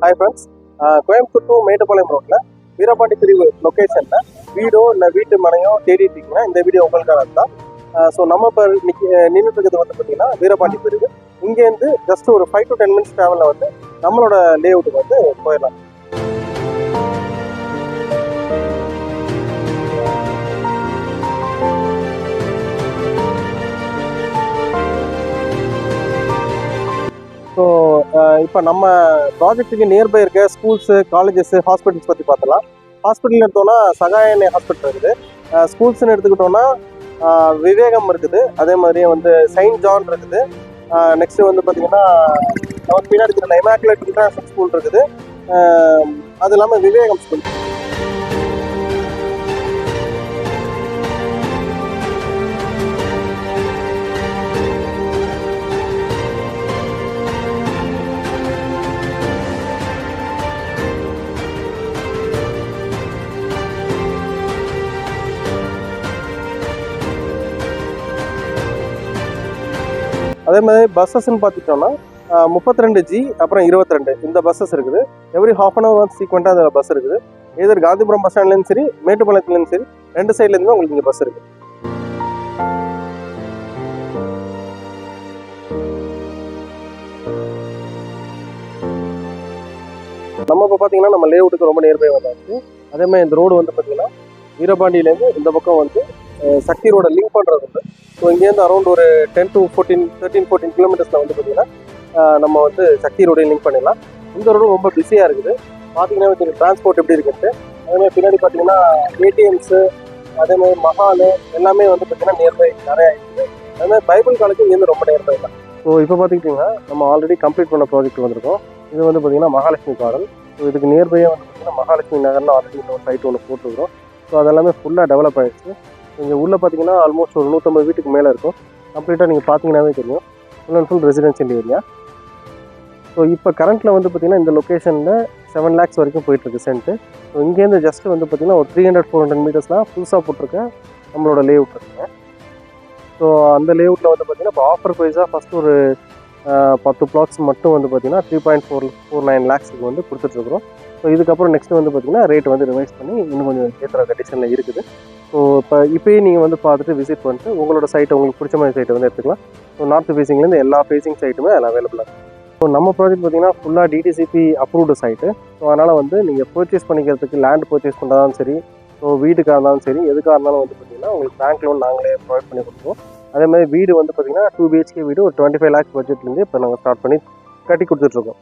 Hi friends, Coimbatore to Mettupalayam ரோட்டில் வீரபாண்டி பிரிவு லொக்கேஷனில் வீடோ இல்லை வீட்டு மனையோ தேடிட்டு இருக்கீங்கன்னா இந்த வீடியோ உங்களுக்காக தான். ஸோ நம்ம இப்போ இன்னைக்கு நின்றுட்டு இருக்கிறது வந்து பார்த்தீங்கன்னா வீரபாண்டி பிரிவு. இங்கேருந்து ஜஸ்ட் ஒரு 5 to 10 minutes ட்ராவலில் வந்து நம்மளோட லேஅவுட்டுக்கு வந்து போயிடலாம். ஸோ இப்போ நம்ம ப்ராஜெக்ட்டுக்கு நியர்பை இருக்க ஸ்கூல்ஸு, காலேஜஸ்ஸு, ஹாஸ்பிட்டல்ஸ் பற்றி பார்த்தலாம். ஹாஸ்பிட்டல் எடுத்தோன்னா சகாயனை ஹாஸ்பிட்டல் இருக்குது. ஸ்கூல்ஸ்ன்னு எடுத்துக்கிட்டோன்னா விவேகம் இருக்குது. அதே மாதிரியே வந்து செயின்ட் ஜான் இருக்குது. நெக்ஸ்ட்டு வந்து பார்த்தீங்கன்னா நமக்கு பின்னாடி இருக்கிற இமாக்குலேட் இன்டர்நேஷனல் ஸ்கூல் இருக்குது. அது இல்லாமல் விவேகம் ஸ்கூல். அதே மாதிரி பஸ்ஸஸ்ன்னு பார்த்துட்டோம்னா 32G அப்புறம் 22 இந்த பஸ்ஸஸ் இருக்குது. எவ்ரி ஹாஃப் அன் ஹவர் வந்து சீக்வெண்ட்டாக அதில் பஸ் இருக்குது. எதிர் காந்திபுரம் பஸ் ஸ்டாண்ட்லேயும் சரி, மேட்டுப்பாளையத்துலேயும் சரி, ரெண்டு சைட்லேருந்துமே உங்களுக்கு இங்கே பஸ் இருக்குது. நம்ம இப்போ பார்த்தீங்கன்னா நம்ம லேஅவுட்டுக்கு ரொம்ப நியர்பை வந்தாச்சு. அதே மாதிரி இந்த ரோடு வந்து பார்த்தீங்கன்னா வீரபாண்டியிலேருந்து இந்த பக்கம் வந்து சக்தி ரோட லிங்க் பண்ணுறது வந்து. ஸோ இங்கேருந்து அரௌண்ட் ஒரு 10 to 13-14 கிலோமீட்டர்ஸில் வந்து பார்த்தீங்கன்னா நம்ம வந்து சக்தி ரோடையும் லிங்க் பண்ணிடலாம். இந்த ரோடு ரொம்ப பிஸியாக இருக்குது. பார்த்தீங்கன்னா வச்சுங்க டிரான்ஸ்போர்ட் எப்படி இருக்குன்ட்டு. அதேமாதிரி பின்னாடி பார்த்தீங்கன்னா ஏடிஎம்ஸு, அதே மாதிரி மஹாலு எல்லாமே வந்து பார்த்தீங்கன்னா நியர்பை நிறையா இருக்குது. அதேமாதிரி பைபிள் காலேஜ் இங்கேருந்து ரொம்ப நியர்பை தான். ஸோ இப்போ பார்த்துக்கிட்டிங்கன்னா நம்ம ஆல்ரெடி கம்ப்ளீட் பண்ண ப்ராஜெக்ட் வந்திருக்கோம். இது வந்து பார்த்தீங்கன்னா மகாலட்சுமி கார்டன். ஸோ இதுக்கு நியர்பையாக வந்து பார்த்தீங்கன்னா மகாலட்சுமி நகர்னு ஆல்ரெடி இன்னொரு சைட் ஒன்று போட்டுருக்குறோம். ஸோ அதெல்லாமே ஃபுல்லாக டெவலப் ஆகிடுச்சு. இங்கே உள்ளே பார்த்தீங்கன்னா ஆல்மோஸ்ட் ஒரு 150 வீட்டுக்கு மேலே இருக்கும். கம்ப்ளீட்டாக நீங்கள் பார்த்தீங்கன்னாவே தெரியும், full and full residential area. So இப்போ கரண்ட்டில் வந்து பார்த்திங்கன்னா இந்த லொக்கேஷனில் 7 lakhs வரைக்கும் போயிட்டுருக்கு சென்ட்டு. ஸோ இங்கேருந்து ஜஸ்ட்டு வந்து பார்த்திங்கன்னா ஒரு 300-400 மீட்டர்ஸ்லாம் புதுசாக போட்டிருக்க நம்மளோட லேஅவுட் இருக்குங்க. ஸோ அந்த லேஅவுட்டில் வந்து பார்த்திங்கன்னா இப்போ ஆஃபர் ப்ரைஸாக ஃபஸ்ட்டு ஒரு 10 plots மட்டும் வந்து பார்த்திங்கன்னா 3.49 lakhsக்கு வந்து கொடுத்துட்ருக்குறோம். ஸோ இதுக்கப்புறம் நெக்ஸ்ட்டு வந்து பார்த்திங்கன்னா ரேட் வந்து ரிவைஸ் பண்ணி இன்னும் கொஞ்சம் ஏற்றுற கண்டிஷனில் இருக்குது. ஸோ இப்போயே நீங்கள் வந்து பார்த்துட்டு விசிட் பண்ணிட்டு உங்களோட சைட்டை உங்களுக்கு பிடிச்ச மாதிரி சைட்டை வந்து எடுத்துக்கலாம். ஸோ நார்த் ஃபேஸிங்லேருந்து எல்லா ஃபேஸிங் சைட்டுமே அதில் அவைலபிளாக இருக்குது. ஸோ நம்ம ப்ராஜெக்ட் பார்த்திங்கன்னா ஃபுல்லாக டிடிசிபி அப்ரூவ்டு சைட்டு. ஸோ அதனால் வந்து நீங்கள் பர்ச்சேஸ் பண்ணிக்கிறதுக்கு லேண்ட் பர்ச்சேஸ் பண்ணுறதாலும் சரி, ஸோ வீட்டுக்காக இருந்தாலும் சரி, எதுக்காக இருந்தாலும் வந்து பார்த்திங்கன்னா உங்களுக்கு பேங்க் லோன் நாங்களே ப்ரொவைட் பண்ணி கொடுப்போம். அதே மாதிரி வீடு வந்து பார்த்திங்கன்னா 2 BHK வீடு ஒரு 25 lakhs பட்ஜெட்லேருந்து இப்போ நாங்கள் ஸ்டார்ட் பண்ணி கட்டி கொடுத்துட்ருக்கோம்.